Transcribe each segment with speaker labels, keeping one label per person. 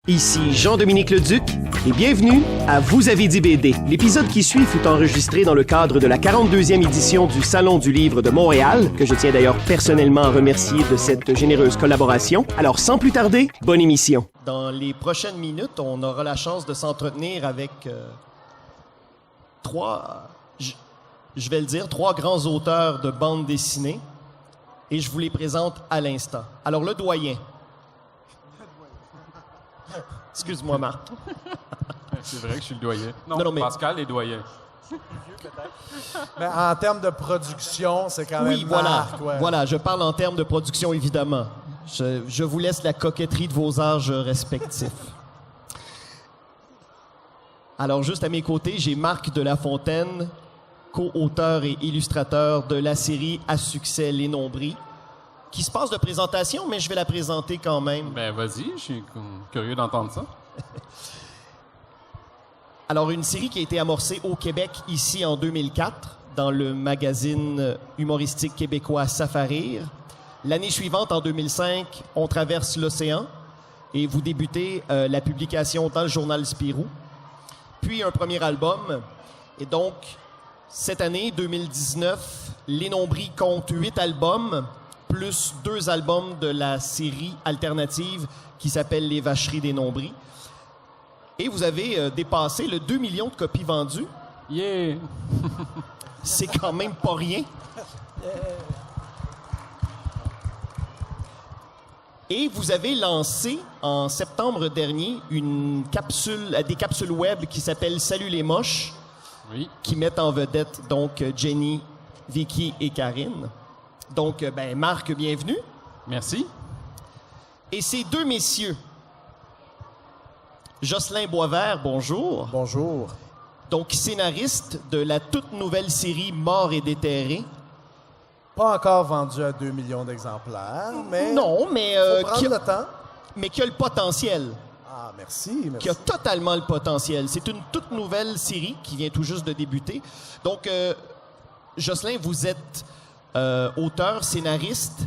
Speaker 1: Ici Jean-Dominique Leduc et bienvenue à Vous avez dit BD. L'épisode qui suit fut enregistré dans le cadre de la 42e édition du Salon du Livre de Montréal, que je tiens d'ailleurs personnellement à remercier de cette généreuse collaboration. Alors sans plus tarder, bonne émission. Dans les prochaines minutes, on aura la chance de s'entretenir avec trois grands auteurs de bande dessinée et je vous les présente à l'instant. Alors le doyen. Excuse-moi, Marc.
Speaker 2: C'est vrai que je suis le doyen.
Speaker 1: Non, mais...
Speaker 2: Pascal est doyen.
Speaker 3: Mais en termes de production, c'est quand même Marc.
Speaker 1: Voilà, je parle en termes de production, évidemment. Je vous laisse la coquetterie de vos âges respectifs. Alors, juste à mes côtés, j'ai Marc Delafontaine, co-auteur et illustrateur de la série à succès Les Nombris, qui se passe de présentation, mais je vais la présenter quand même.
Speaker 2: Ben vas-y, je suis curieux d'entendre ça.
Speaker 1: Alors, une série qui a été amorcée au Québec, ici, en 2004, dans le magazine humoristique québécois Safarir. L'année suivante, en 2005, on traverse l'océan et vous débutez la publication dans le journal Spirou. Puis un premier album. Et donc, cette année, 2019, Les Nombris compte 8 albums, plus 2 albums de la série alternative qui s'appelle Les Vacheries des Nombris. Et vous avez dépassé le 2 millions de copies vendues.
Speaker 2: Yeah!
Speaker 1: C'est quand même pas rien. Et vous avez lancé en septembre dernier des capsules web qui s'appellent Salut les moches,
Speaker 2: oui,
Speaker 1: qui mettent en vedette donc Jenny, Vicky et Karine. Donc, Marc, bienvenue.
Speaker 2: Merci.
Speaker 1: Et ces deux messieurs, Jocelyn Boisvert, bonjour.
Speaker 3: Bonjour.
Speaker 1: Donc, scénariste de la toute nouvelle série Mort et déterré.
Speaker 3: Pas encore vendu à 2 millions d'exemplaires, mais...
Speaker 1: Non, mais...
Speaker 3: faut prendre le temps.
Speaker 1: Mais qui a le potentiel.
Speaker 3: Ah, merci.
Speaker 1: Qui a totalement le potentiel. C'est une toute nouvelle série qui vient tout juste de débuter. Donc, Jocelyn, vous êtes auteur, scénariste.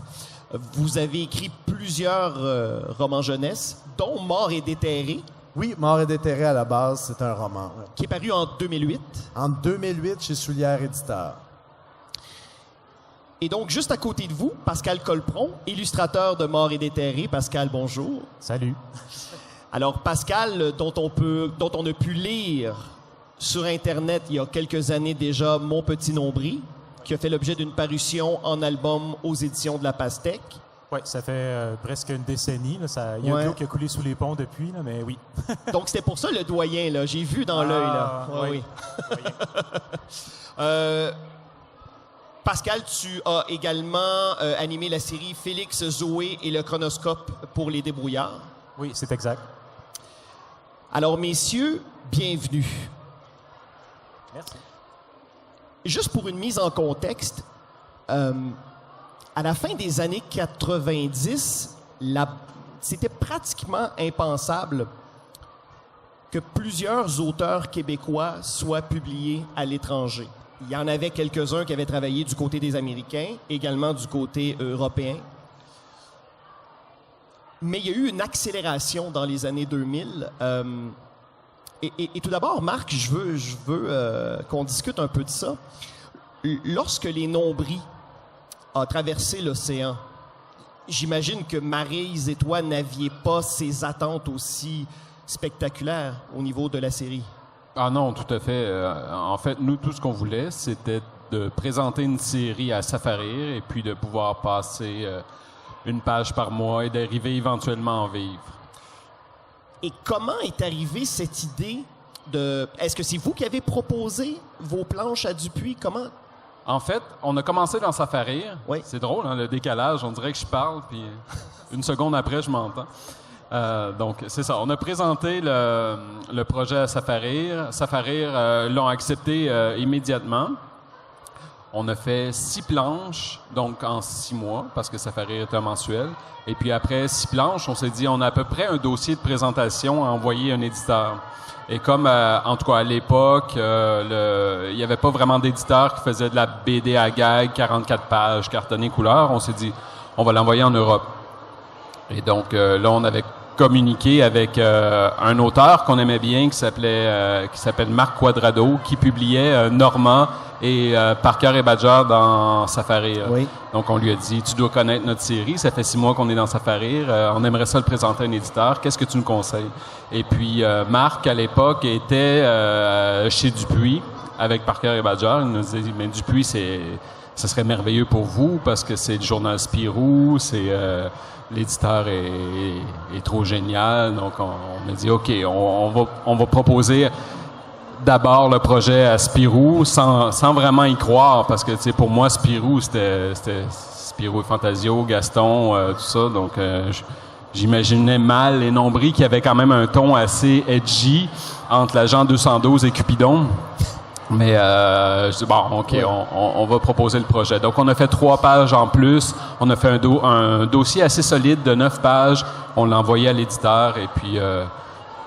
Speaker 1: Vous avez écrit plusieurs romans jeunesse, dont Mort et déterré.
Speaker 3: Oui, Mort et déterré, à la base, c'est un roman.
Speaker 1: Qui est paru en 2008.
Speaker 3: En 2008, chez Soulière Éditeur.
Speaker 1: Et donc, juste à côté de vous, Pascal Colpron, illustrateur de Mort et déterré. Pascal, bonjour.
Speaker 4: Salut.
Speaker 1: Alors, Pascal, dont on a pu lire sur Internet il y a quelques années déjà Mon Petit Nombril, qui a fait l'objet d'une parution en album aux éditions de La Pastèque.
Speaker 4: Oui, ça fait presque une décennie. Là, il y a de l'eau qui a coulé sous les ponts depuis, là, mais oui.
Speaker 1: Donc, c'était pour ça le doyen, là. J'ai vu dans l'œil, là.
Speaker 4: Oui.
Speaker 1: Pascal, tu as également animé la série Félix, Zoé et le chronoscope pour les débrouillards.
Speaker 4: Oui, c'est exact.
Speaker 1: Alors, messieurs, bienvenue.
Speaker 4: Merci.
Speaker 1: Juste pour une mise en contexte, à la fin des années 90, c'était pratiquement impensable que plusieurs auteurs québécois soient publiés à l'étranger. Il y en avait quelques-uns qui avaient travaillé du côté des Américains, également du côté européen. Mais il y a eu une accélération dans les années 2000. Et tout d'abord, Marc, je veux qu'on discute un peu de ça. Lorsque Les Nombris a traversé l'océan, j'imagine que Maryse et toi n'aviez pas ces attentes aussi spectaculaires au niveau de la série.
Speaker 2: Ah non, tout à fait. En fait, nous, tout ce qu'on voulait, c'était de présenter une série à Safarir et puis de pouvoir passer une page par mois et d'arriver éventuellement à en vivre.
Speaker 1: Et comment est arrivée cette idée de... Est-ce que c'est vous qui avez proposé vos planches à Dupuis? Comment...
Speaker 2: En fait, on a commencé dans Safarir.
Speaker 1: Oui.
Speaker 2: C'est drôle, hein, le décalage. On dirait que je parle, puis une seconde après, je m'entends. Donc, c'est ça. On a présenté le projet à Safarir. Safarir l'ont accepté immédiatement. On a fait 6 planches, donc en 6 mois, parce que Safarir était mensuel. Et puis après 6 planches, on s'est dit, on a à peu près un dossier de présentation à envoyer à un éditeur. Et comme, en tout cas, à l'époque, il n'y avait pas vraiment d'éditeur qui faisait de la BD à gag, 44 pages, cartonné couleur, on s'est dit, on va l'envoyer en Europe. Et donc, là, on avait communiqué avec un auteur qu'on aimait bien qui s'appelle Marc Quadrado, qui publiait Normand et Parker et Badger dans Safarir.
Speaker 1: Oui.
Speaker 2: Donc, on lui a dit, tu dois connaître notre série, ça fait 6 mois qu'on est dans Safarir, on aimerait ça le présenter à un éditeur, qu'est-ce que tu nous conseilles? Et puis, Marc, à l'époque, était chez Dupuis avec Parker et Badger. Il nous dit, mais Dupuis, ce serait merveilleux pour vous parce que c'est le journal Spirou, l'éditeur est trop génial. Donc, on a dit, OK, on va proposer d'abord le projet à Spirou sans vraiment y croire parce que, tu sais, pour moi, Spirou, c'était Spirou et Fantasio, Gaston, tout ça. Donc, j'imaginais mal les nombris qui avaient quand même un ton assez edgy entre l'agent 212 et Cupidon. Mais je dis, bon, OK, on va proposer le projet. Donc, on a fait 3 pages en plus. On a fait un dossier assez solide de 9 pages. On l'a envoyé à l'éditeur et puis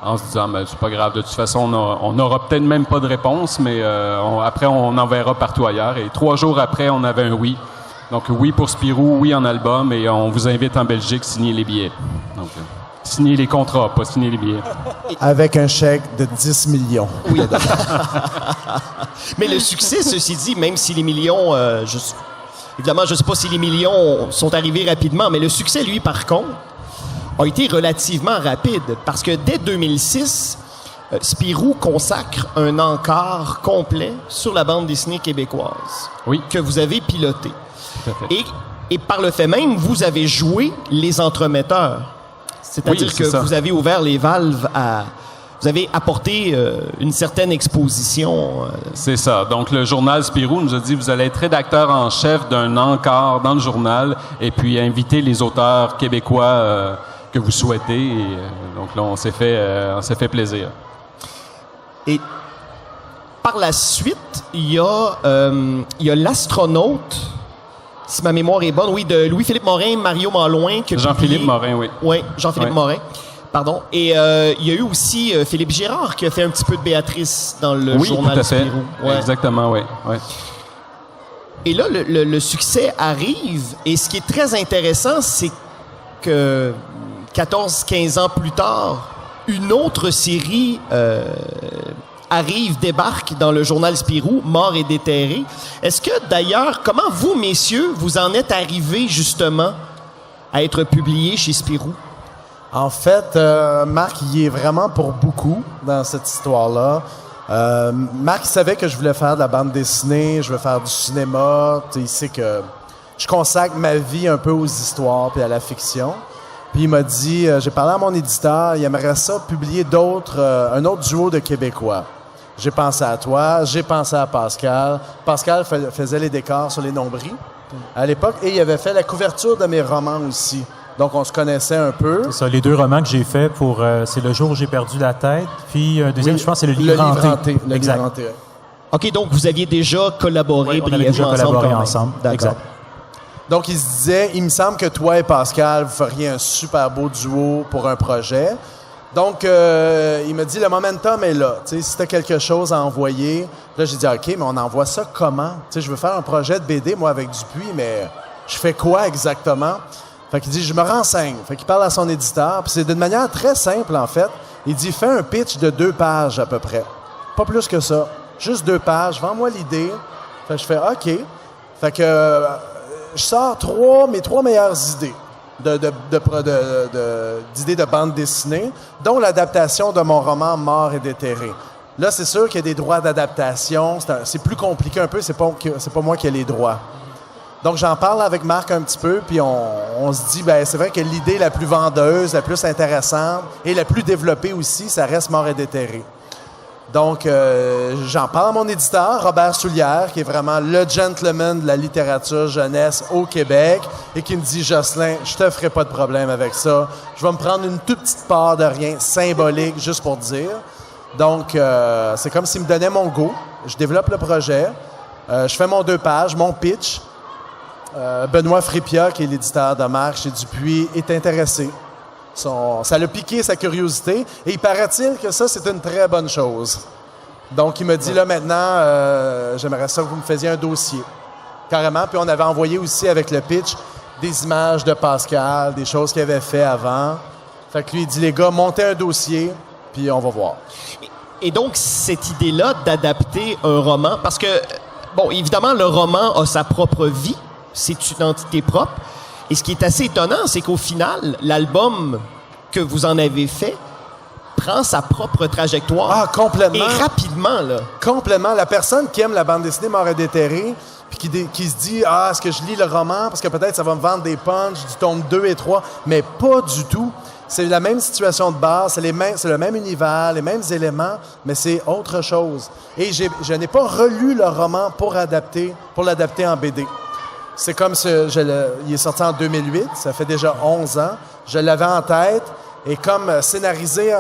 Speaker 2: en se disant, c'est pas grave, de toute façon, on n'aura peut-être même pas de réponse, mais après, on enverra partout ailleurs. Et 3 jours après, on avait un oui. Donc, oui pour Spirou, oui en album, et on vous invite en Belgique, signer les billets. Donc, signer les contrats, pas signer les billets.
Speaker 3: Avec un chèque de 10 millions.
Speaker 1: Oui. Mais le succès, ceci dit, même si les millions... évidemment, je ne sais pas si les millions sont arrivés rapidement, mais le succès, lui, par contre, a été relativement rapide. Parce que dès 2006, Spirou consacre un encart complet sur la bande dessinée québécoise.
Speaker 2: Oui.
Speaker 1: Que vous avez piloté.
Speaker 2: Tout à fait.
Speaker 1: Et par le fait même, vous avez joué les entremetteurs. C'est-à-dire
Speaker 2: Oui, c'est
Speaker 1: que
Speaker 2: ça.
Speaker 1: vous avez ouvert les valves à... Vous avez apporté une certaine exposition.
Speaker 2: C'est ça. Donc, le journal Spirou nous a dit, vous allez être rédacteur en chef d'un encart dans le journal et puis inviter les auteurs québécois que vous souhaitez. Et, donc là, on s'est fait plaisir.
Speaker 1: Et par la suite, il y a l'astronaute, si ma mémoire est bonne, oui, de Louis-Philippe Morin, Mario Malouin.
Speaker 2: Jean-Philippe Morin, oui.
Speaker 1: Oui, Jean-Philippe
Speaker 2: Oui.
Speaker 1: Morin. Pardon. Et il y a eu aussi Philippe Girard qui a fait un petit peu de Béatrice dans le
Speaker 2: Oui,
Speaker 1: journal
Speaker 2: tout à fait.
Speaker 1: Spirou. Ouais.
Speaker 2: Exactement, oui. Ouais.
Speaker 1: Et là, le succès arrive. Et ce qui est très intéressant, c'est que 14-15 ans plus tard, une autre série débarque dans le journal Spirou, Mort et déterré. Est-ce que, d'ailleurs, comment vous, messieurs, vous en êtes arrivés, justement, à être publié chez Spirou?
Speaker 3: En fait, Marc, il est vraiment pour beaucoup dans cette histoire-là. Marc, il savait que je voulais faire de la bande dessinée, je veux faire du cinéma. Il sait que je consacre ma vie un peu aux histoires puis à la fiction. Puis il m'a dit, j'ai parlé à mon éditeur, il aimerait ça publier un autre duo de Québécois. J'ai pensé à toi, j'ai pensé à Pascal. Pascal faisait les décors sur les nombris à l'époque et il avait fait la couverture de mes romans aussi. Donc, on se connaissait un peu.
Speaker 4: C'est ça, les 2 romans que j'ai faits c'est Le jour où j'ai perdu la tête, puis un deuxième, je pense, c'est Le livre hanté.
Speaker 3: Le
Speaker 4: Exact.
Speaker 3: livre hanté.
Speaker 1: OK, donc vous aviez déjà collaboré
Speaker 4: Oui, on avait déjà
Speaker 1: brièvement
Speaker 4: collaboré
Speaker 1: quand même.
Speaker 4: ensemble.
Speaker 1: D'accord.
Speaker 4: Exact.
Speaker 3: Donc, il se disait, il me semble que toi et Pascal, vous feriez un super beau duo pour un projet. Donc, il m'a dit, le momentum est là. Tu sais, si t'as quelque chose à envoyer. Là, j'ai dit, OK, mais on envoie ça comment? Tu sais, je veux faire un projet de BD, moi, avec Dupuis, mais je fais quoi exactement? Fait qu'il dit, je me renseigne. Fait qu'il parle à son éditeur. Puis c'est d'une manière très simple, en fait. Il dit, fais un pitch de 2 pages à peu près. Pas plus que ça. Juste 2 pages. Vends-moi l'idée. Fait que je fais, OK. Fait que je sors mes 3 meilleures idées d'idées de bande dessinée, dont l'adaptation de mon roman Mort et déterré. Là, c'est sûr qu'il y a des droits d'adaptation. C'est plus compliqué un peu. C'est pas moi qui ai les droits. Donc, j'en parle avec Marc un petit peu, puis on se dit, ben c'est vrai que l'idée la plus vendeuse, la plus intéressante et la plus développée aussi, ça reste Mort et déterré. Donc, j'en parle à mon éditeur, Robert Soulière, qui est vraiment le gentleman de la littérature jeunesse au Québec, et qui me dit, Jocelyn, je te ferai pas de problème avec ça. Je vais me prendre une toute petite part de rien, symbolique, juste pour dire. Donc, c'est comme s'il me donnait mon go. Je développe le projet. Je fais mon 2 pages, mon pitch. Benoît Frépia, qui est l'éditeur de Marc chez Dupuis, est intéressé. Ça l'a piqué sa curiosité. Et il paraît-il que ça, c'est une très bonne chose. Donc, il m'a dit, là, maintenant, j'aimerais ça que vous me faisiez un dossier. Carrément. Puis on avait envoyé aussi avec le pitch des images de Pascal, des choses qu'il avait fait avant. Fait que lui, il dit, les gars, montez un dossier, puis on va voir.
Speaker 1: Et donc, cette idée-là d'adapter un roman, parce que, bon, évidemment, le roman a sa propre vie, c'est une entité propre, et ce qui est assez étonnant, c'est qu'au final, l'album que vous en avez fait prend sa propre trajectoire.
Speaker 3: Ah, complètement.
Speaker 1: Et rapidement, là.
Speaker 3: Complètement. La personne qui aime la bande dessinée Mort et déterré, puis qui se dit, ah, est-ce que je lis le roman, parce que peut-être ça va me vendre des punchs du tome 2 et 3, mais pas du tout. C'est la même situation de base, c'est le même univers, les mêmes éléments, mais c'est autre chose. Et je n'ai pas relu le roman pour l'adapter en BD. C'est comme il est sorti en 2008, ça fait déjà 11 ans. Je l'avais en tête, et comme scénariser,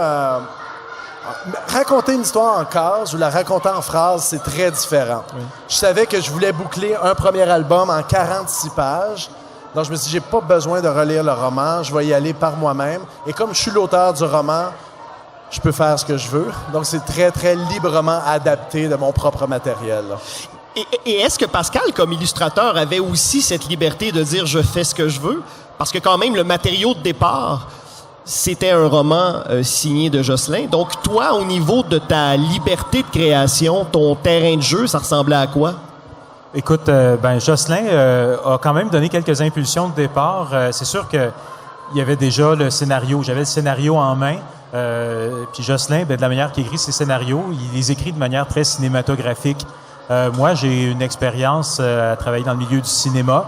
Speaker 3: raconter une histoire en cases ou la raconter en phrases, c'est très différent. Oui. Je savais que je voulais boucler un premier album en 46 pages. Donc, je me suis dit, j'ai pas besoin de relire le roman, je vais y aller par moi-même. Et comme je suis l'auteur du roman, je peux faire ce que je veux. Donc, c'est très, très librement adapté de mon propre matériel.
Speaker 1: Et est-ce que Pascal, comme illustrateur, avait aussi cette liberté de dire « je fais ce que je veux » Parce que quand même, le matériau de départ, c'était un roman signé de Jocelyn. Donc, toi, au niveau de ta liberté de création, ton terrain de jeu, ça ressemblait à quoi?
Speaker 4: Écoute, Jocelyn a quand même donné quelques impulsions de départ. C'est sûr que il y avait déjà le scénario. J'avais le scénario en main. Puis Jocelyn, de la manière qu'il écrit ses scénarios, il les écrit de manière très cinématographique. Moi, j'ai une expérience à travailler dans le milieu du cinéma.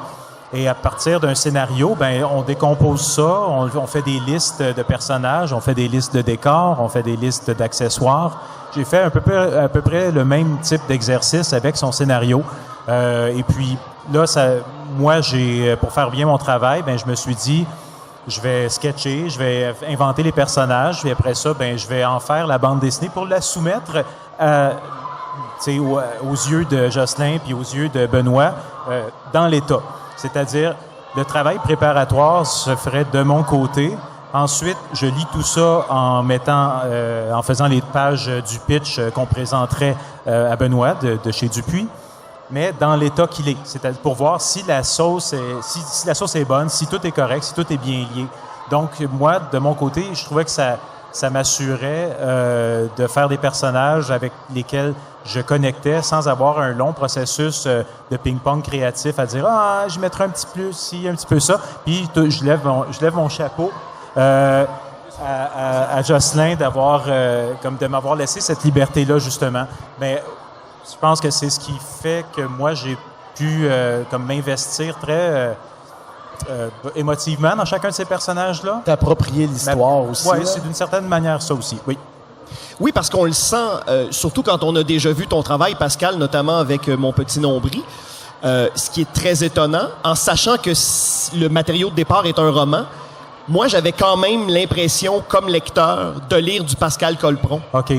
Speaker 4: Et à partir d'un scénario, on décompose ça, on fait des listes de personnages, on fait des listes de décors, on fait des listes d'accessoires. J'ai fait à peu près le même type d'exercice avec son scénario. Et puis là, moi, pour faire bien mon travail, je me suis dit, je vais sketcher, je vais inventer les personnages, et après ça, je vais en faire la bande dessinée pour la soumettre aux yeux de Jocelyn puis aux yeux de Benoît dans l'État. C'est-à-dire, le travail préparatoire se ferait de mon côté. Ensuite, je lis tout ça en faisant les pages du pitch qu'on présenterait à Benoît de chez Dupuis, mais dans l'état qu'il est. C'est-à-dire pour voir si la sauce est bonne, si tout est correct, si tout est bien lié. Donc, moi, de mon côté, je trouvais que ça m'assurait de faire des personnages avec lesquels je connectais sans avoir un long processus de ping-pong créatif à dire « Ah, je mettrai un petit peu ci, un petit peu ça ». Puis je lève mon chapeau à Jocelyn de m'avoir laissé cette liberté-là, justement. Mais je pense que c'est ce qui fait que moi, j'ai pu m'investir très émotivement dans chacun de ces personnages-là.
Speaker 3: T'approprier l'histoire aussi.
Speaker 4: Oui, c'est d'une certaine manière ça aussi, oui.
Speaker 1: Oui, parce qu'on le sent, surtout quand on a déjà vu ton travail, Pascal, notamment avec Mon Petit Nombril, ce qui est très étonnant, en sachant que le matériau de départ est un roman, moi, j'avais quand même l'impression, comme lecteur, de lire du Pascal Colpron.
Speaker 4: OK.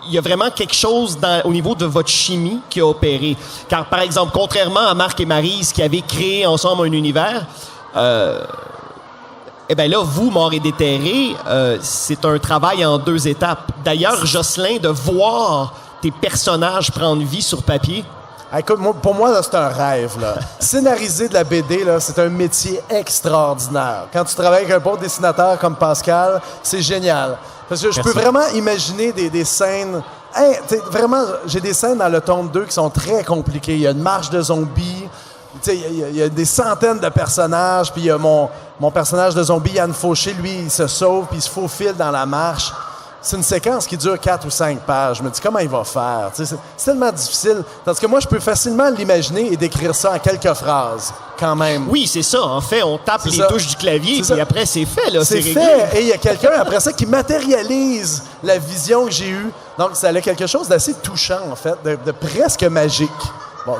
Speaker 1: Il y a vraiment quelque chose au niveau de votre chimie qui a opéré. Car, par exemple, contrairement à Marc et Maryse qui avaient créé ensemble un univers, là, vous, Mort et déterré, c'est un travail en 2 étapes. D'ailleurs, Jocelyn, de voir tes personnages prendre vie sur papier.
Speaker 3: Écoute, pour moi, là, c'est un rêve. Là. Scénariser de la BD, là, c'est un métier extraordinaire. Quand tu travailles avec un bon dessinateur comme Pascal, c'est génial. Parce que je peux vraiment imaginer des scènes... vraiment, j'ai des scènes dans le tome 2 qui sont très compliquées. Il y a une marche de zombies. Il y a des centaines de personnages, puis il y a mon personnage de zombie, Yann Fauché, lui, il se sauve, puis il se faufile dans la marche. C'est une séquence qui dure 4 ou 5 pages. Je me dis, comment il va faire? C'est tellement difficile. Parce que moi, je peux facilement l'imaginer et décrire ça en quelques phrases, quand même.
Speaker 1: Oui, c'est ça. En fait, on tape les touches du clavier, puis après, c'est fait. Là,
Speaker 3: c'est fait. Et il y a quelqu'un, après ça, qui matérialise la vision que j'ai eue. Donc, ça a quelque chose d'assez touchant, en fait, de presque magique. Bon,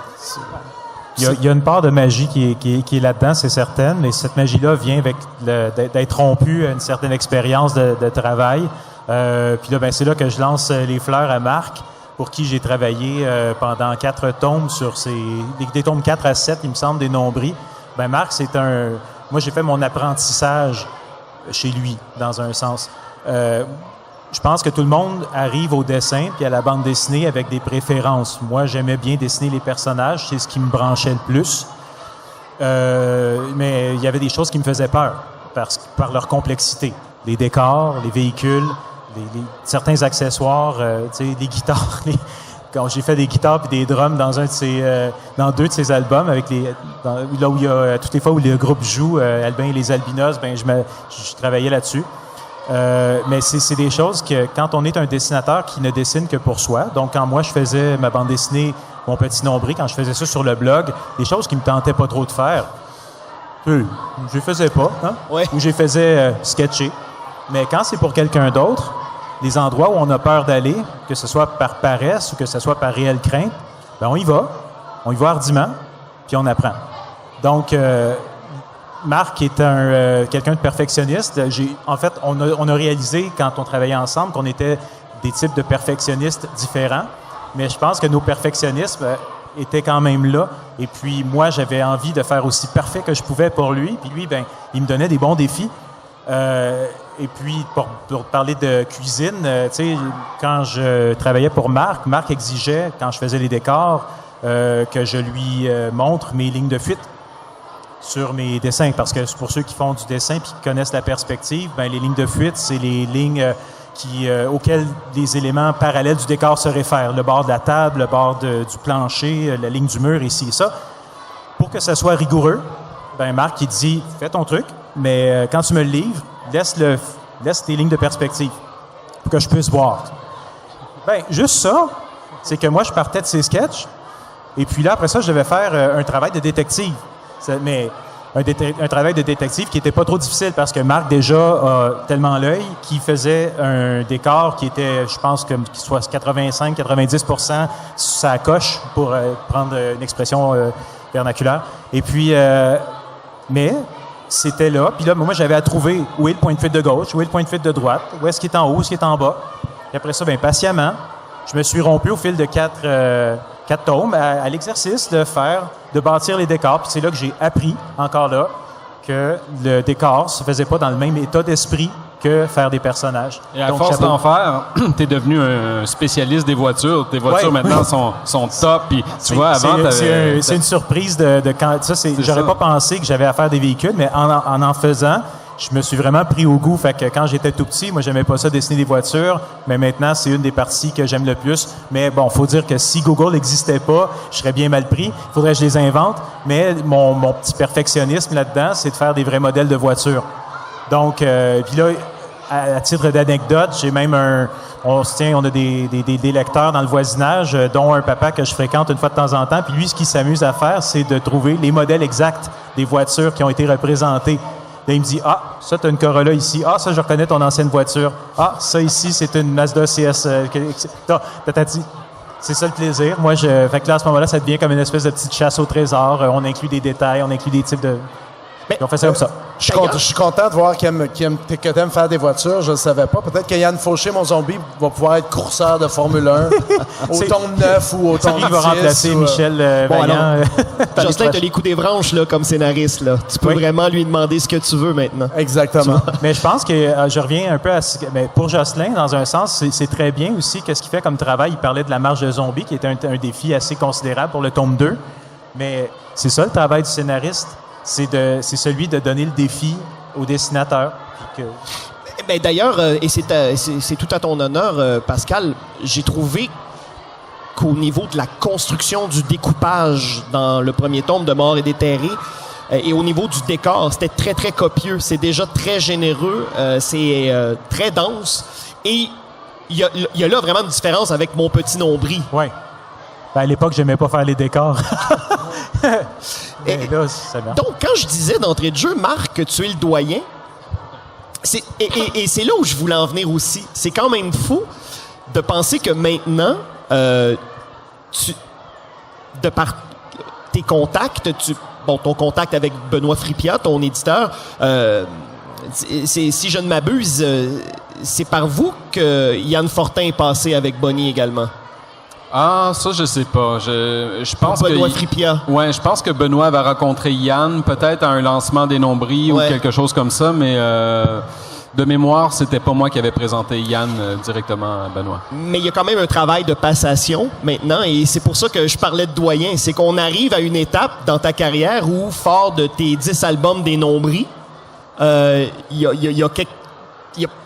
Speaker 4: il y a une part de magie qui est là-dedans, c'est certain, mais cette magie-là vient avec d'être rompu à une certaine expérience de travail. Puis là, c'est là que je lance les fleurs à Marc, pour qui j'ai travaillé pendant 4 tomes sur des tomes 4 à 7, il me semble, des nombris. Marc, moi, j'ai fait mon apprentissage chez lui, dans un sens. Je pense que tout le monde arrive au dessin puis à la bande dessinée avec des préférences. Moi, j'aimais bien dessiner les personnages, c'est ce qui me branchait le plus. Mais il y avait des choses qui me faisaient peur par leur complexité. les décors, les véhicules, certains accessoires, les guitares. Quand j'ai fait des guitares et des drums dans dans 2 de ses albums, là où il y a toutes les fois où le groupe joue, Albin et les Albinos, je travaillais là-dessus. Mais c'est des choses que quand on est un dessinateur qui ne dessine que pour soi, donc quand moi je faisais ma bande dessinée, mon petit nombril, quand je faisais ça sur le blog, des choses qui me tentaient pas trop de faire, je les faisais pas, hein?
Speaker 1: Ouais.
Speaker 4: Ou je les faisais sketcher. Mais quand c'est pour quelqu'un d'autre, les endroits où on a peur d'aller, que ce soit par paresse ou que ce soit par réelle crainte, on y va hardiment, puis on apprend. Donc, Marc est quelqu'un de perfectionniste. En fait, on a réalisé quand on travaillait ensemble qu'on était des types de perfectionnistes différents, mais je pense que nos perfectionnismes étaient quand même là. Et puis moi, j'avais envie de faire aussi parfait que je pouvais pour lui. Puis lui, il me donnait des bons défis. Et puis, pour parler de cuisine, quand je travaillais pour Marc exigeait, quand je faisais les décors, que je lui montre mes lignes de fuite sur mes dessins. Parce que pour ceux qui font du dessin puis qui connaissent la perspective, les lignes de fuite, c'est les lignes auxquelles les éléments parallèles du décor se réfèrent. Le bord de la table, le bord du plancher, la ligne du mur, ici et ça. Pour que ça soit rigoureux, Marc, il dit « Fais ton truc, mais quand tu me le livres, laisse tes lignes de perspective pour que je puisse voir. » Juste ça, c'est que moi, je partais de ces sketchs, et puis là, après ça, je devais faire un travail de détective. Mais un travail de détective qui était pas trop difficile parce que Marc, déjà, a tellement l'œil qu'il faisait un décor qui était, je pense, qu'il soit 85-90% sa coche, pour prendre une expression vernaculaire. Et puis, mais c'était là. Puis là, moi, j'avais à trouver où est le point de fuite de gauche, où est le point de fuite de droite, où est-ce qu'il est en haut, où est-ce qu'il est en bas. Et après ça, patiemment, je me suis rompu au fil de 4 tomes à l'exercice de bâtir les décors. Puis c'est là que j'ai appris, encore là, que le décor se faisait pas dans le même état d'esprit que faire des personnages.
Speaker 2: Et à force d'en faire, t'es devenu un spécialiste des voitures. Tes voitures, maintenant, sont top. Puis, tu vois, avant,
Speaker 4: c'est une surprise de quand... J'aurais pas pensé que j'avais à faire des véhicules, mais en faisant, je me suis vraiment pris au goût. Fait que quand j'étais tout petit, moi, j'aimais pas ça dessiner des voitures, mais maintenant, c'est une des parties que j'aime le plus. Mais bon, faut dire que si Google n'existait pas, je serais bien mal pris. Il faudrait que je les invente. Mais mon petit perfectionnisme là-dedans, c'est de faire des vrais modèles de voitures. Donc, puis là, à titre d'anecdote, j'ai même on a des lecteurs dans le voisinage, dont un papa que je fréquente une fois de temps en temps. Puis lui, ce qu'il s'amuse à faire, c'est de trouver les modèles exacts des voitures qui ont été représentées. Là, il me dit, ça, tu as une Corolla ici. Ça, je reconnais ton ancienne voiture. Ça, ici, c'est une Mazda CS. C'est ça le plaisir. Moi, fait que là, à ce moment-là, ça devient comme une espèce de petite chasse au trésor. On inclut des détails, on inclut des types de... on fait ça comme ça.
Speaker 3: Je suis content de voir que tu aimes faire des voitures. Je ne le savais pas. Peut-être que Yann Fauché, mon zombie, va pouvoir être courseur de Formule 1 au tome 9 ou au tome 10.
Speaker 4: Il va remplacer Michel Vaillant.
Speaker 1: Jocelyn, tu as les coups des branches là, comme scénariste. Là. Tu peux vraiment lui demander ce que tu veux maintenant.
Speaker 3: Exactement.
Speaker 4: Mais je pense que je reviens un peu à... Mais pour Jocelyn, dans un sens, c'est très bien aussi. Qu'est-ce qu'il fait comme travail? Il parlait de la marche de zombies, qui était un défi assez considérable pour le tome 2. Mais c'est ça le travail du scénariste. C'est celui de donner le défi au dessinateur.
Speaker 1: D'ailleurs, et c'est tout à ton honneur, Pascal, j'ai trouvé qu'au niveau de la construction du découpage dans le premier tome de Mort et déterré, et au niveau du décor, c'était très, très copieux. C'est déjà très généreux, c'est très dense. Et il y a là vraiment une différence avec Mon petit nombril.
Speaker 4: Oui. À l'époque, j'aimais pas faire les décors. Là, c'est bien.
Speaker 1: Donc, quand je disais d'entrée de jeu, Marc, que tu es le doyen, et c'est là où je voulais en venir aussi. C'est quand même fou de penser que maintenant, de par tes contacts, ton contact avec Benoît Frippiat, ton éditeur, si je ne m'abuse, c'est par vous que Yann Fortin est passé avec Bonnie également.
Speaker 2: Ça, je sais pas. Je pense
Speaker 1: Benoît Frippiat.
Speaker 2: Ouais, je pense que Benoît va rencontrer Yann, peut-être à un lancement des Nombris ou quelque chose comme ça, mais de mémoire, c'était pas moi qui avais présenté Yann directement à Benoît. Mais
Speaker 1: il y a quand même un travail de passation maintenant, et c'est pour ça que je parlais de doyen. C'est qu'on arrive à une étape dans ta carrière où, fort de tes 10 albums des Nombris, il y a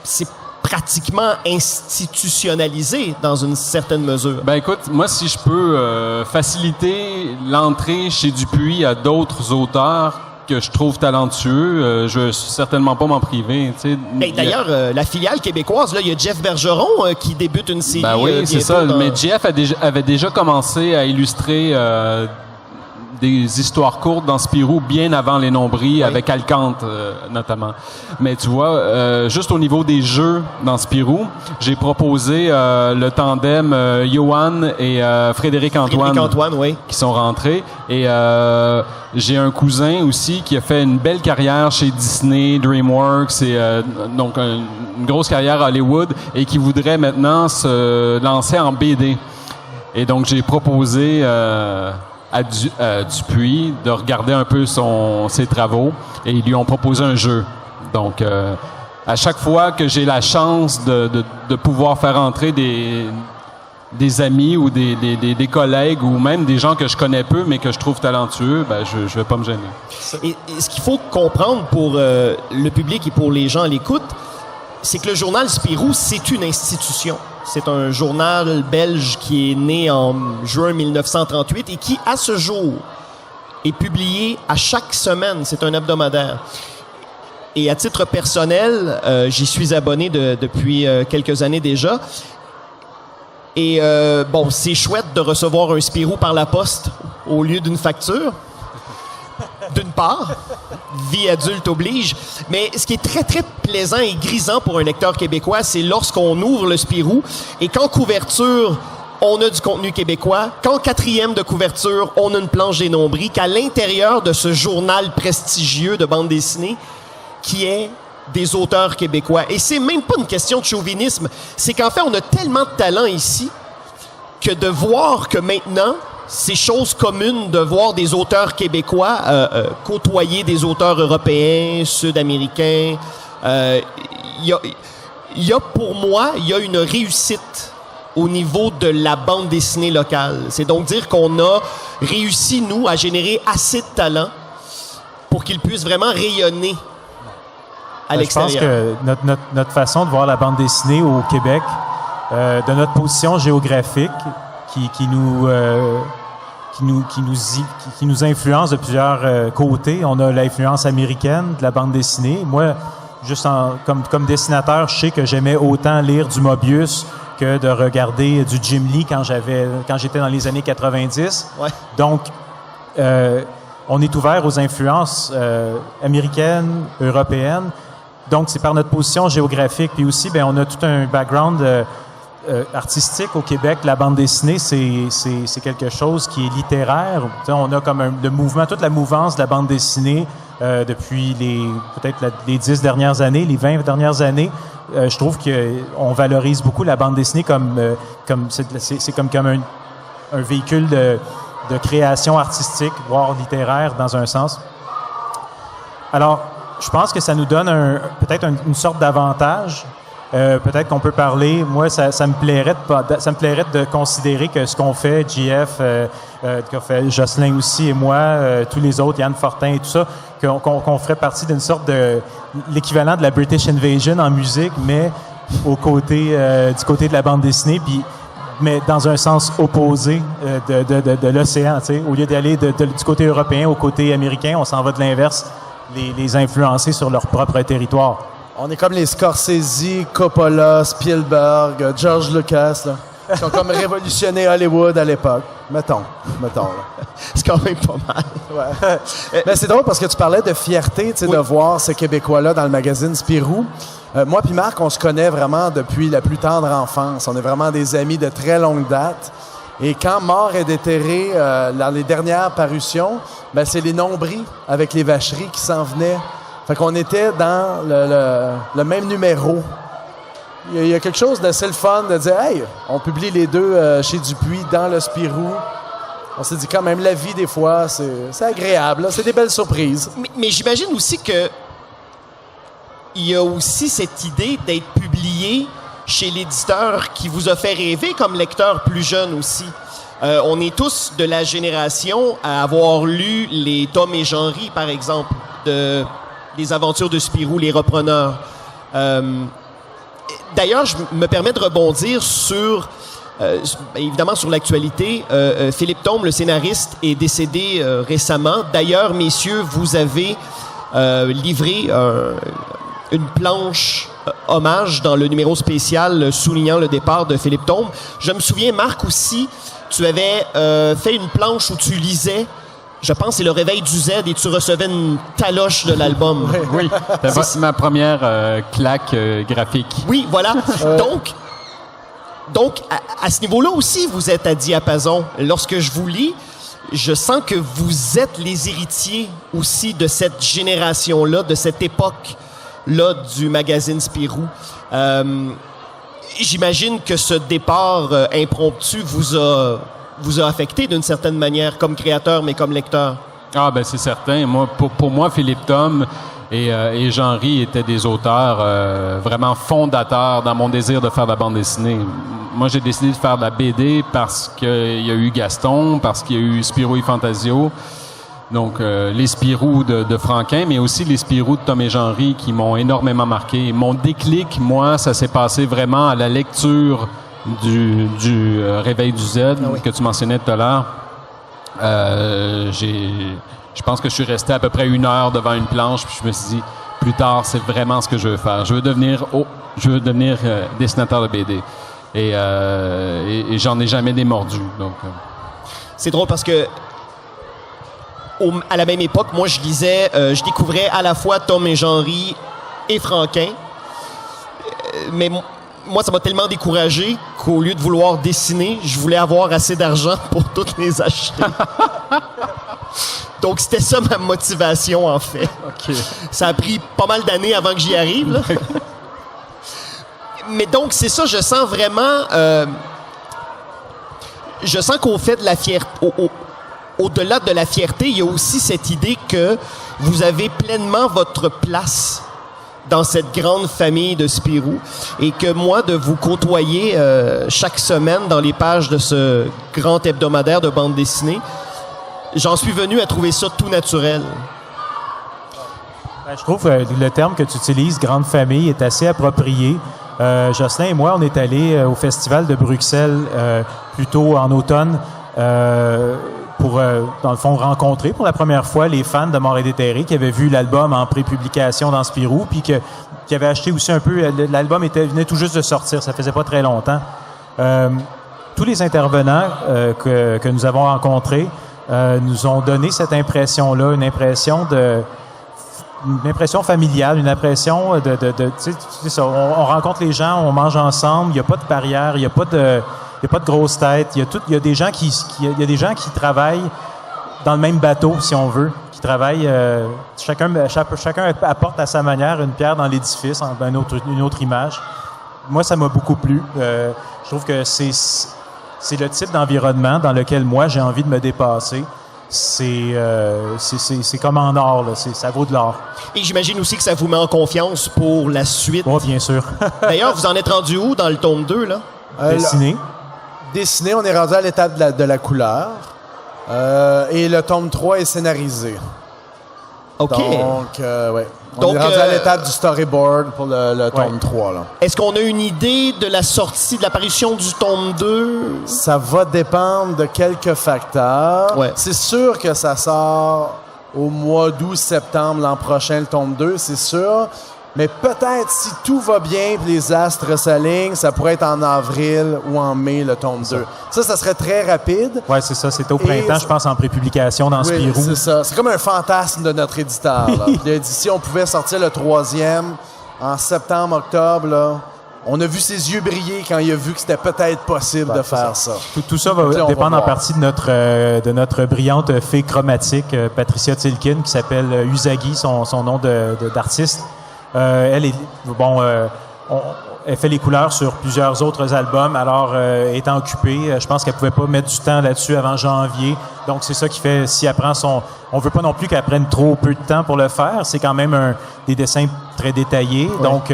Speaker 1: c'est pratiquement institutionnalisé dans une certaine mesure.
Speaker 2: Ben écoute, moi, si je peux faciliter l'entrée chez Dupuis à d'autres auteurs que je trouve talentueux, je vais certainement pas m'en priver.
Speaker 1: Ben, d'ailleurs, la filiale québécoise, là, il y a Jeff Bergeron qui débute une série.
Speaker 2: Ben oui, c'est ça. Mais Jeff avait déjà commencé à illustrer des histoires courtes dans Spirou bien avant les Nombris, avec Alcante notamment. Mais tu vois, juste au niveau des jeux dans Spirou, j'ai proposé le tandem Johan et Frédéric Antoine,
Speaker 1: oui,
Speaker 2: qui sont rentrés. Et j'ai un cousin aussi qui a fait une belle carrière chez Disney, DreamWorks, et donc une grosse carrière à Hollywood, et qui voudrait maintenant se lancer en BD. Et donc j'ai proposé à Dupuis de regarder un peu ses travaux, et ils lui ont proposé un jeu. Donc, à chaque fois que j'ai la chance de pouvoir faire entrer des amis ou des collègues ou même des gens que je connais peu mais que je trouve talentueux, ben je vais pas me gêner.
Speaker 1: Et ce qu'il faut comprendre pour le public et pour les gens à l'écoute, c'est que le journal Spirou, c'est une institution. C'est un journal belge qui est né en juin 1938 et qui, à ce jour, est publié à chaque semaine. C'est un hebdomadaire. Et à titre personnel, j'y suis abonné depuis quelques années déjà. Et bon, c'est chouette de recevoir un Spirou par la poste au lieu d'une facture. D'une part, vie adulte oblige. Mais ce qui est très, très plaisant et grisant pour un lecteur québécois, c'est lorsqu'on ouvre le Spirou et qu'en couverture, on a du contenu québécois, qu'en quatrième de couverture, on a une planche des Nombris, qu'à l'intérieur de ce journal prestigieux de bande dessinée, qui est des auteurs québécois. Et c'est même pas une question de chauvinisme, c'est qu'en fait, on a tellement de talent ici que de voir que maintenant, c'est chose commune de voir des auteurs québécois côtoyer des auteurs européens, sud-américains. Il y a pour moi, il y a une réussite au niveau de la bande dessinée locale. C'est donc dire qu'on a réussi, nous, à générer assez de talent pour qu'ils puissent vraiment rayonner à l'extérieur.
Speaker 4: Je pense que notre façon de voir la bande dessinée au Québec, de notre position géographique, qui nous influence de plusieurs côtés. On a l'influence américaine de la bande dessinée. Moi, juste comme dessinateur, je sais que j'aimais autant lire du Mobius que de regarder du Jim Lee quand j'étais dans les années 90.
Speaker 1: Ouais.
Speaker 4: Donc, on est ouvert aux influences américaines, européennes. Donc, c'est par notre position géographique. Puis aussi, ben, on a tout un background artistique au Québec. La bande dessinée, c'est quelque chose qui est littéraire. Tu sais, on a comme le mouvement, toute la mouvance de la bande dessinée depuis peut-être les 10 dernières années, les 20 dernières années. Je trouve qu'on valorise beaucoup la bande dessinée comme un véhicule de création artistique, voire littéraire dans un sens. Alors, je pense que ça nous donne peut-être une sorte d'avantage. Peut-être qu'on peut parler. Moi, ça me plairait de considérer que ce qu'on fait, JF, qu'a fait Jocelyn aussi et moi, tous les autres, Yann Fortin et tout ça, qu'on ferait partie d'une sorte de l'équivalent de la British Invasion en musique, mais du côté de la bande dessinée, mais dans un sens opposé de l'océan. Tu sais, au lieu d'aller du côté européen au côté américain, on s'en va de l'inverse, les influencer sur leur propre territoire.
Speaker 3: On est comme les Scorsese, Coppola, Spielberg, George Lucas, là, qui ont comme révolutionné Hollywood à l'époque. Mettons. Là.
Speaker 1: C'est quand même pas mal.
Speaker 3: Ouais. Mais c'est drôle parce que tu parlais de fierté, tu sais, de voir ces Québécois-là dans le magazine Spirou. Moi puis Marc, on se connaît vraiment depuis la plus tendre enfance. On est vraiment des amis de très longue date. Et quand Mort et déterré, dans les dernières parutions, ben, c'est les Nombris avec les vacheries qui s'en venaient. Fait qu'on était dans le même numéro. Il y a quelque chose d'assez le fun de dire « Hey, on publie les deux chez Dupuis dans le Spirou. » On s'est dit quand même, la vie, des fois, c'est agréable. Là. C'est des belles surprises.
Speaker 1: Mais j'imagine aussi que il y a aussi cette idée d'être publié chez l'éditeur qui vous a fait rêver comme lecteur plus jeune aussi. On est tous de la génération à avoir lu les Tom et Jean-Ry, par exemple, des aventures de Spirou, les repreneurs. D'ailleurs, je me permets de rebondir sur, évidemment, sur l'actualité. Philippe Thome, le scénariste, est décédé récemment. D'ailleurs, messieurs, vous avez livré une planche hommage dans le numéro spécial soulignant le départ de Philippe Thome. Je me souviens, Marc, aussi, tu avais fait une planche où tu lisais, je pense, c'est Le Réveil du Z, et tu recevais une taloche de l'album.
Speaker 2: Oui, c'est ma première claque graphique.
Speaker 1: Oui, voilà. Donc à ce niveau-là aussi, vous êtes à diapason. Lorsque je vous lis, je sens que vous êtes les héritiers aussi de cette génération-là, de cette époque-là du magazine Spirou. J'imagine que ce départ impromptu vous a affecté d'une certaine manière, comme créateur, mais comme lecteur.
Speaker 2: Ah, ben c'est certain. Moi, pour moi, Philippe Thome et Jean-Ry étaient des auteurs vraiment fondateurs dans mon désir de faire de la bande dessinée. Moi, j'ai décidé de faire de la BD parce qu'il y a eu Gaston, parce qu'il y a eu Spirou et Fantasio. Donc, les Spirou de Franquin, mais aussi les Spirou de Thome et Jean-Ry qui m'ont énormément marqué. Mon déclic, moi, ça s'est passé vraiment à la lecture du Réveil du Z que tu mentionnais tout à l'heure. Je pense que je suis resté à peu près 1 heure devant une planche, puis je me suis dit, plus tard, c'est vraiment ce que je veux faire. Je veux devenir dessinateur de BD. Et j'en ai jamais démordu. Donc,
Speaker 1: c'est drôle parce que à la même époque, moi, je découvrais à la fois Thome et Jean-Ry et Franquin. Mais moi, ça m'a tellement découragé qu'au lieu de vouloir dessiner, je voulais avoir assez d'argent pour toutes les acheter. Donc, c'était ça ma motivation, en fait.
Speaker 2: OK.
Speaker 1: Ça a pris pas mal d'années avant que j'y arrive, là. Mais donc, c'est ça, je sens vraiment... je sens qu'au fait de la fierté... Au-delà de la fierté, il y a aussi cette idée que vous avez pleinement votre place dans cette grande famille de Spirou et que moi, de vous côtoyer chaque semaine dans les pages de ce grand hebdomadaire de bande dessinée, j'en suis venu à trouver ça tout naturel.
Speaker 4: Je trouve que le terme que tu utilises, grande famille, est assez approprié. Jocelyn et moi, on est allés au Festival de Bruxelles plus tôt en automne pour, dans le fond, rencontrer pour la première fois les fans de Mort et Déterré qui avaient vu l'album en pré-publication dans Spirou, puis qui avaient acheté aussi un peu... L'album venait tout juste de sortir, ça faisait pas très longtemps. Tous les intervenants que nous avons rencontrés nous ont donné cette impression-là, une impression familiale, une impression tu sais ça, on rencontre les gens, on mange ensemble, il n'y a pas de barrière, il n'y a pas de grosses têtes, il y a des gens qui travaillent dans le même bateau, si on veut, qui travaillent, chacun apporte à sa manière une pierre dans l'édifice, une autre image. Moi, ça m'a beaucoup plu. Je trouve que c'est le type d'environnement dans lequel moi j'ai envie de me dépasser. C'est comme en or, là. Ça vaut de l'or.
Speaker 1: Et j'imagine aussi que ça vous met en confiance pour la suite.
Speaker 4: Oh, bien sûr.
Speaker 1: D'ailleurs, vous en êtes rendu où dans le tome 2, là?
Speaker 3: Dessiné, on est rendu à l'étape de la couleur. Et le tome 3 est scénarisé.
Speaker 1: OK.
Speaker 3: Donc, ouais. On est rendu à l'étape du storyboard pour le tome 3. Là.
Speaker 1: Est-ce qu'on a une idée de la sortie, de l'apparition du tome 2?
Speaker 3: Ça va dépendre de quelques facteurs.
Speaker 1: Ouais.
Speaker 3: C'est sûr que ça sort au mois d'août-septembre l'an prochain, le tome 2, c'est sûr. Mais peut-être, si tout va bien et les astres s'alignent, ça pourrait être en avril ou en mai, le tome 2. Ça serait très rapide.
Speaker 4: Oui, c'est ça. C'était au printemps, je pense, en prépublication dans Spirou.
Speaker 3: Oui, c'est ça. C'est comme un fantasme de notre éditeur. Là. Il a dit, si on pouvait sortir le 3e en septembre, octobre, là, on a vu ses yeux briller quand il a vu que c'était peut-être possible de faire ça.
Speaker 4: Tout ça va dépendre en partie de notre brillante fée chromatique, Patricia Tilkin, qui s'appelle Usagi, son nom d'artiste. Elle fait les couleurs sur plusieurs autres albums, alors étant occupée, je pense qu'elle pouvait pas mettre du temps là-dessus avant janvier. Donc c'est ça qui fait, si elle prend on veut pas non plus qu'elle prenne trop peu de temps pour le faire. C'est quand même des dessins très détaillés. Oui. Donc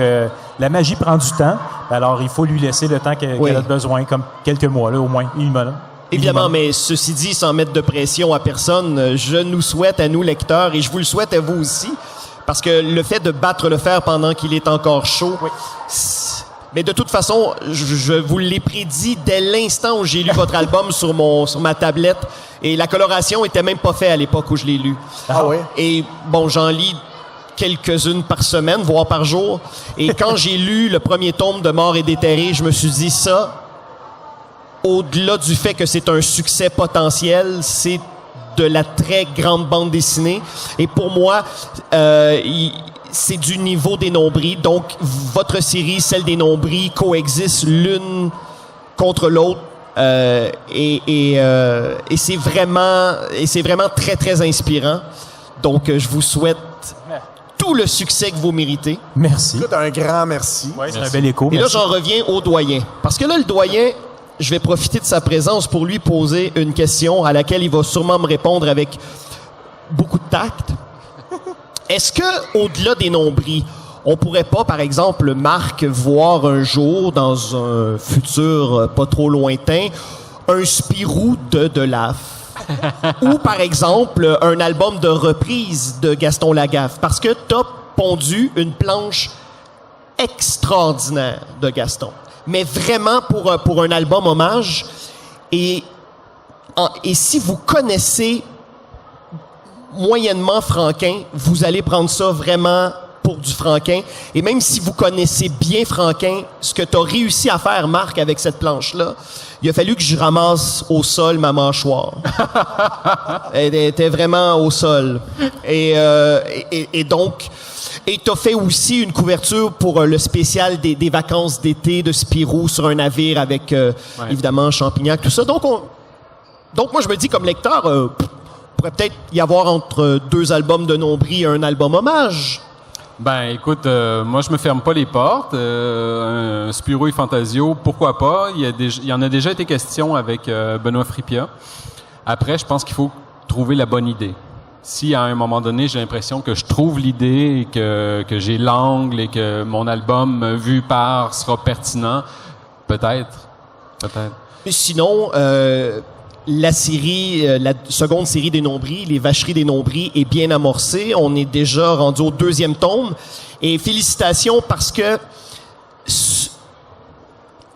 Speaker 4: la magie prend du temps. Alors il faut lui laisser le temps qu'elle a besoin, comme quelques mois là au moins.
Speaker 1: Évidemment, mais ceci dit, sans mettre de pression à personne, je nous souhaite à nous lecteurs, et je vous le souhaite à vous aussi, Parce que le fait de battre le fer pendant qu'il est encore chaud, mais de toute façon, je vous l'ai prédit dès l'instant où j'ai lu votre album sur ma tablette, et la coloration était même pas faite à l'époque où je l'ai lu.
Speaker 3: Ah oui?
Speaker 1: Et bon, j'en lis quelques-unes par semaine, voire par jour. Et quand j'ai lu le premier tome de Mort et déterré, je me suis dit ça, au-delà du fait que c'est un succès potentiel, c'est de la très grande bande dessinée. Et pour moi, c'est du niveau des nombris. Donc, votre série, celle des nombris, coexistent l'une contre l'autre. Et c'est vraiment très, très inspirant. Donc, je vous souhaite tout le succès que vous méritez.
Speaker 4: Merci.
Speaker 3: Écoute, un grand merci.
Speaker 4: Ouais, c'est un bel écho.
Speaker 1: Et là,
Speaker 4: Merci.
Speaker 1: j'en reviens au doyen. Parce que là, le doyen, je vais profiter de sa présence pour lui poser une question à laquelle il va sûrement me répondre avec beaucoup de tact. Est-ce que, au-delà des nombris, on pourrait pas, par exemple, Marc, voir un jour, dans un futur pas trop lointain, un Spirou de Delaf? Ou, par exemple, un album de reprise de Gaston Lagaffe? Parce que t'as pondu une planche extraordinaire de Gaston. Mais vraiment pour un album hommage. Et si vous connaissez moyennement Franquin, vous allez prendre ça vraiment pour du Franquin. Et même si vous connaissez bien Franquin, ce que tu as réussi à faire, Marc, avec cette planche-là, il a fallu que je ramasse au sol ma mâchoire. Elle était vraiment au sol. Et donc, et t'as fait aussi une couverture pour le spécial des vacances d'été de Spirou sur un navire avec, évidemment, Champignac, tout ça. Donc moi, je me dis, comme lecteur, pourrait peut-être y avoir entre 2 albums de Nombris un album hommage.
Speaker 2: Ben, écoute, moi, je me ferme pas les portes. Un Spirou et Fantasio, pourquoi pas? Il y en a déjà été question avec Benoît Fripia. Après, je pense qu'il faut trouver la bonne idée. Si à un moment donné, j'ai l'impression que je trouve l'idée et que j'ai l'angle et que mon album vu par sera pertinent, peut-être.
Speaker 1: Mais sinon, la série, la seconde série des Nombris, Les Vacheries des Nombris, est bien amorcée. On est déjà rendu au 2e tome. Et félicitations parce que,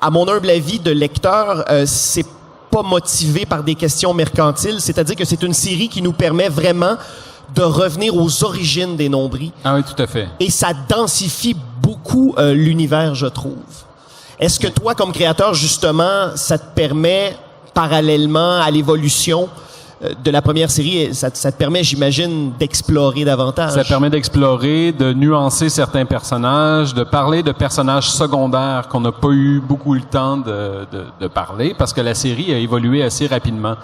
Speaker 1: à mon humble avis de lecteur, c'est pas motivé par des questions mercantiles. C'est-à-dire que c'est une série qui nous permet vraiment de revenir aux origines des Nombris.
Speaker 2: Ah oui, tout à fait.
Speaker 1: Et ça densifie beaucoup l'univers, je trouve. Est-ce que toi, comme créateur, justement, ça te permet, parallèlement à l'évolution de la première série, ça te permet, j'imagine, d'explorer davantage?
Speaker 2: Ça permet d'explorer, de nuancer certains personnages, de parler de personnages secondaires qu'on n'a pas eu beaucoup le temps de parler, parce que la série a évolué assez rapidement.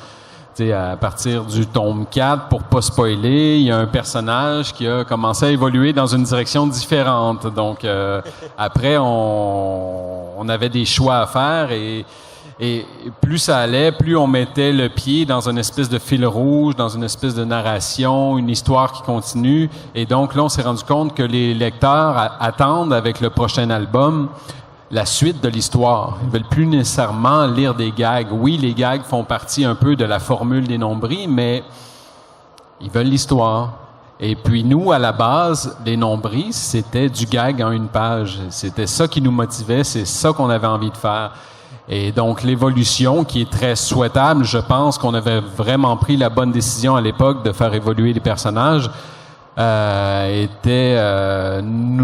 Speaker 2: T'sais, à partir du tome 4, pour pas spoiler, il y a un personnage qui a commencé à évoluer dans une direction différente. Donc, après, on avait des choix à faire et plus ça allait, plus on mettait le pied dans une espèce de fil rouge, dans une espèce de narration, une histoire qui continue. Et donc là, on s'est rendu compte que les lecteurs attendent avec le prochain album la suite de l'histoire. Ils veulent plus nécessairement lire des gags. Oui, les gags font partie un peu de la formule des Nombris, mais ils veulent l'histoire. Et puis nous, à la base, les Nombris, c'était du gag en une page. C'était ça qui nous motivait, c'est ça qu'on avait envie de faire. Et donc, l'évolution, qui est très souhaitable, je pense qu'on avait vraiment pris la bonne décision à l'époque de faire évoluer les personnages, nous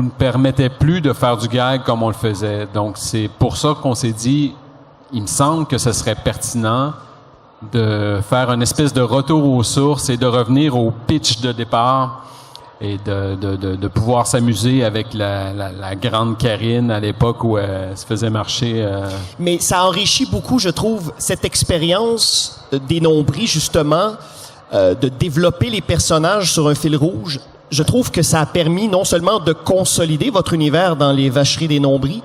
Speaker 2: ne permettait plus de faire du gag comme on le faisait. Donc, c'est pour ça qu'on s'est dit, il me semble que ce serait pertinent de faire une espèce de retour aux sources et de revenir au pitch de départ et de pouvoir s'amuser avec la grande Karine à l'époque où elle se faisait marcher.
Speaker 1: Mais ça enrichit beaucoup, je trouve, cette expérience des Nombris, justement, de développer les personnages sur un fil rouge. Je trouve que ça a permis non seulement de consolider votre univers dans les Vacheries des Nombris,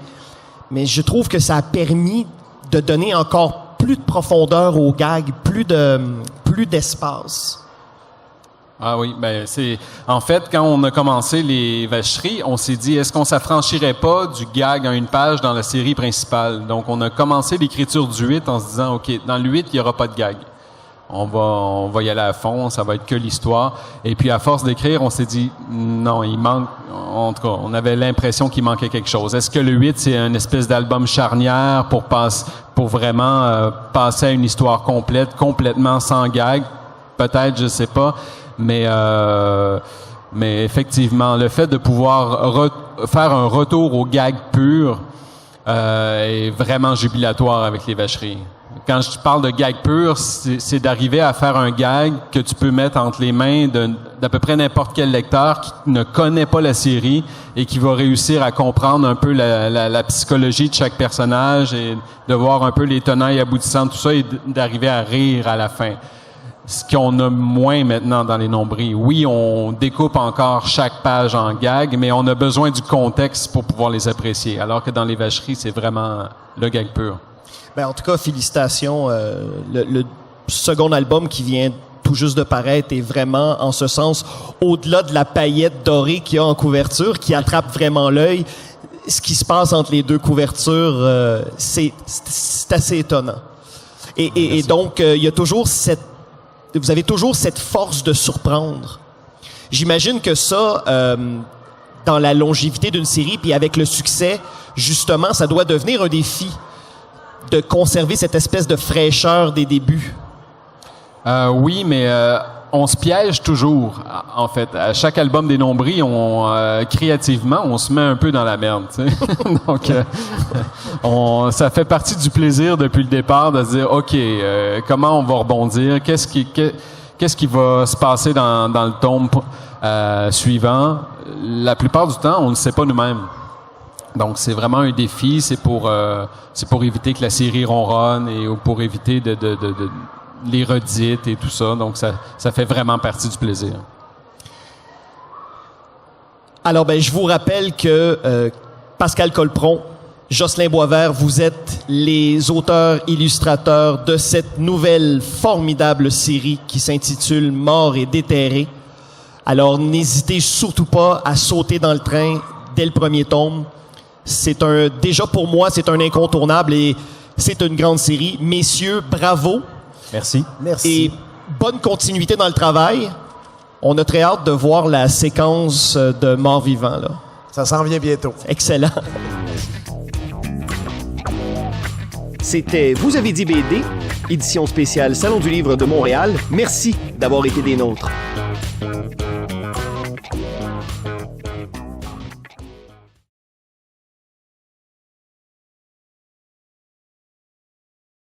Speaker 1: mais je trouve que ça a permis de donner encore plus de profondeur aux gags, plus d'espace.
Speaker 2: Ah oui, ben c'est en fait quand on a commencé les Vacheries, on s'est dit est-ce qu'on s'affranchirait pas du gag en une page dans la série principale. Donc on a commencé l'écriture du 8 en se disant OK, dans le 8, il y aura pas de gag. on va y aller à fond, ça va être que l'histoire. Et puis à force d'écrire, on s'est dit non, il manque, en tout cas, on avait l'impression qu'il manquait quelque chose. Est-ce que le 8 c'est une espèce d'album charnière pour vraiment passer à une histoire complètement sans gag? Peut-être, je sais pas, mais effectivement, le fait de pouvoir faire un retour au gag pur est vraiment jubilatoire avec les vacheries. Quand je parle de gag pur, c'est d'arriver à faire un gag que tu peux mettre entre les mains d'à peu près n'importe quel lecteur qui ne connaît pas la série et qui va réussir à comprendre un peu la psychologie de chaque personnage et de voir un peu les tenants et aboutissants de tout ça et d'arriver à rire à la fin. Ce qu'on a moins maintenant dans les nombris. Oui, on découpe encore chaque page en gag, mais on a besoin du contexte pour pouvoir les apprécier. Alors que dans les vacheries, c'est vraiment le gag pur.
Speaker 1: Ben, en tout cas, félicitations. Le second album qui vient tout juste de paraître est vraiment, en ce sens, au-delà de la paillette dorée qu'il y a en couverture, qui attrape vraiment l'œil. Ce qui se passe entre les deux couvertures, c'est assez étonnant. Et donc, il y a toujours vous avez toujours cette force de surprendre. J'imagine que ça, dans la longévité d'une série, puis avec le succès, justement, ça doit devenir un défi de conserver cette espèce de fraîcheur des débuts.
Speaker 2: Oui, mais on se piège toujours. En fait, à chaque album des Nombris, créativement, on se met un peu dans la merde. Tu sais? Donc, ça fait partie du plaisir depuis le départ de se dire, OK, comment on va rebondir? Qu'est-ce qui va se passer dans le tome suivant? La plupart du temps, on ne sait pas nous-mêmes. Donc, c'est vraiment un défi. C'est pour éviter que la série ronronne et pour éviter de les redites et tout ça. Donc, ça fait vraiment partie du plaisir.
Speaker 1: Alors, je vous rappelle que Pascal Colpron, Jocelyn Boisvert, vous êtes les auteurs-illustrateurs de cette nouvelle formidable série qui s'intitule « Mort et déterré ». Alors, n'hésitez surtout pas à sauter dans le train dès le premier tome. Déjà pour moi, c'est un incontournable et c'est une grande série. Messieurs, bravo.
Speaker 4: Merci.
Speaker 3: Merci.
Speaker 1: Et bonne continuité dans le travail. On a très hâte de voir la séquence de Mort-Vivant, là.
Speaker 3: Ça s'en vient bientôt.
Speaker 1: Excellent.
Speaker 5: C'était Vous avez dit BD, édition spéciale Salon du Livre de Montréal. Merci d'avoir été des nôtres.